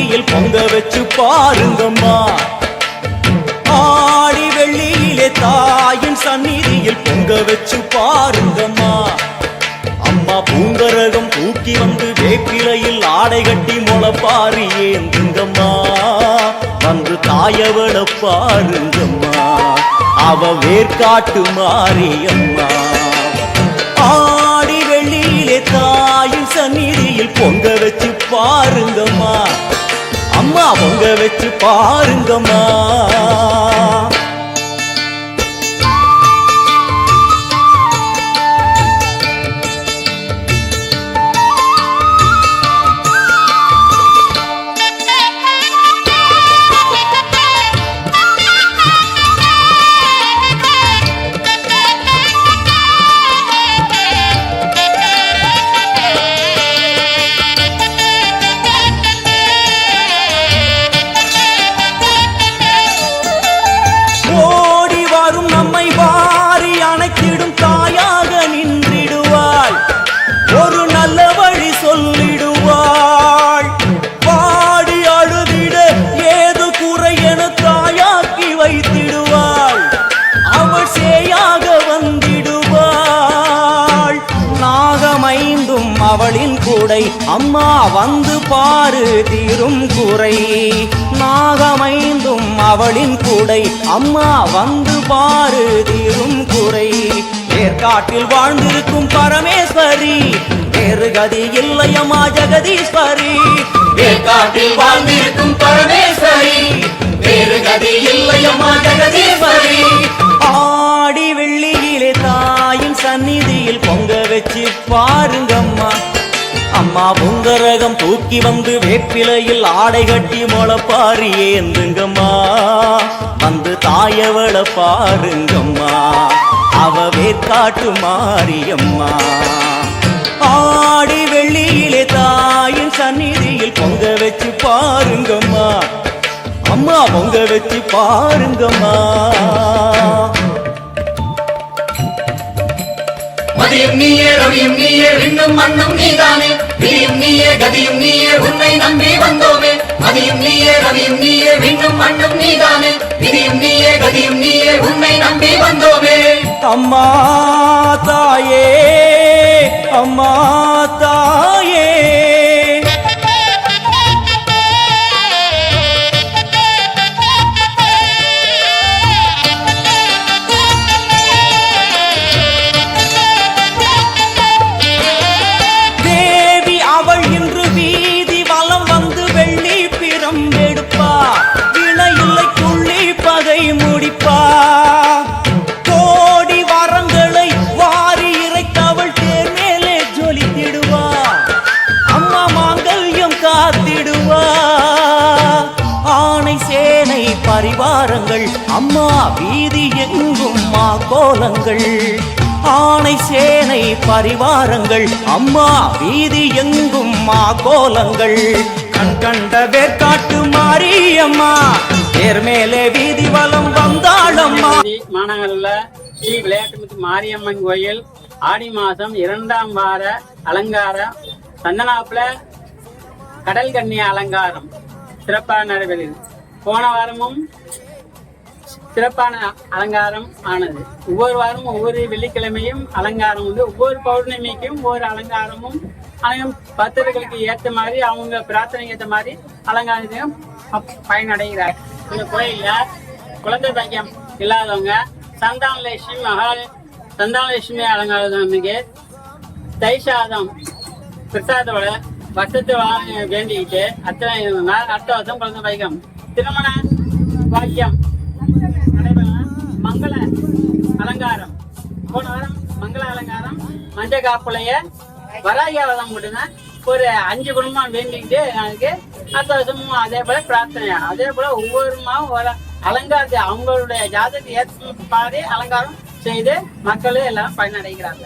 சந்நிதியில் பொங்க வச்சு பாருங்கம்மா. ஆடி வெள்ளியிலே தாயின் சந்நிதியில் பொங்க வச்சு பாருங்கம்மா. அம்மா பூங்கரகம் தூக்கி வந்து வேப்பிலையில் ஆடை கட்டி முளைப்பாரி ஏந்துங்கம்மா. வந்து தாயவள பாருங்கம்மா, அவ வேர்காட்டு மாரியம்மா. ஆடி வெள்ளியிலே தாயின் சந்நிதியில் பொங்க வச்சு பாருங்கம்மா. அம்மா பொங்க வச்சு பாருங்கம்மா. அவளின் கூடை அம்மா வந்து பாரு தீரும் குறை. நாகமைந்தும் அவளின் கூடை அம்மா வந்து பாரு தீரும் குறை. ஏற்காட்டில் வாழ்ந்திருக்கும் பரமேஸ்வரி, வேறு கதி இல்லையம்மா ஜெகதீஸ்வரி. ஏற்காட்டில் வாழ்ந்திருக்கும் பரமேஸ்வரி, வேறு கதி இல்லையம்மா ஜெகதீஸ்வரி. ஆடி வெள்ளியிலே தாயின் சந்நிதியில் பொங்க வச்சு பாருங்கம்மா. அம்மா பொங்கரகம் தூக்கி வந்து வேப்பிலையில் ஆடை கட்டி முளைப்பாரி ஏந்துங்கம்மா. வந்து தாயவள பாருங்கம்மா, அவ வேர்காட்டு மாரியம்மா. ஆடி வெள்ளியிலே தாயின் சந்நிதியில் பொங்க வச்சு பாருங்கம்மா. அம்மா பொங்க வச்சு பாருங்கம்மா. மதியும் நீயே ரவியும் நீயே விண்ணும் மண்ணும் நீதானே. விதியும் நீயே கதியும் நீயே உன்னை நம்பி வந்தோமே. மதியும் நீயே ரவியும் நீயே விண்ணும் மண்ணும் நீதானே. விதியும் நீயே கதியும் நீயே உன்னை நம்பி வந்தோமே. அம்மா தாயே அம்மா தாயே, கோடி வரங்களை வாரி இறைத்தவள் தேர் மேலே ஜொலித்திடுவா. அம்மா மாங்கல்யம் காத்திடுவா. ஆணை சேனை பரிவாரங்கள் அம்மா வீதி எங்கும் மா கோலங்கள். ஆணை சேனை பரிவாரங்கள் அம்மா வீதி எங்கும் மா கோலங்கள். கண் கண்ட வேர்காட்டு மாரியம்மா, தேர் மேலே வீதி வலம் வந்தாளம்மா. மாநகரில் ஸ்ரீ விளையாட்டுமுத்து மாரியம்மன் கோயில் ஆடி மாதம் 2ஆம் வார அலங்காரம் சந்தனாப்புல கடல் கன்னி அலங்காரம் சிறப்பாக நடைபெறுது. போன வாரமும் சிறப்பான அலங்காரம் ஆனது. ஒவ்வொரு வாரமும் ஒவ்வொரு வெள்ளிக்கிழமையும் அலங்காரம் உண்டு. ஒவ்வொரு பௌர்ணமிக்கும் ஒவ்வொரு அலங்காரமும் பக்தர்களுக்கு ஏற்ற மாதிரி அவங்க பிரார்த்தனைக்கு ஏற்ற மாதிரி அலங்காரத்தையும் பயனடைகிறார். இந்த கோயில்ல குழந்தை பாக்கியம் இல்லாதவங்க சந்தானலட்சுமி அலங்காரத்துக்கு தை சாதம் பிரசாதோட வருஷத்தை வேண்டிக்கிட்டு அடுத்த வருஷம் குழந்தை பாக்கியம் திருமண பாக்கியம் நடைபெறும். மங்கள அலங்காரம் போன வாரம் மங்கள அலங்காரம் மஞ்சள் காப்புலைய வராகியாவதம் மட்டும்தான் ஒரு 5 குடும்பம் வேண்டிக்கிட்டு எனக்கு அடுத்த வருஷமும் அதே போல பிரார்த்தனை. அதே போல ஒவ்வொரு அலங்காரத்தை அவங்களுடைய ஜாதகத்தை ஏற்ற மாதிரி அலங்காரம் செய்து மக்களும் எல்லாம் பயனடைகிறாங்க.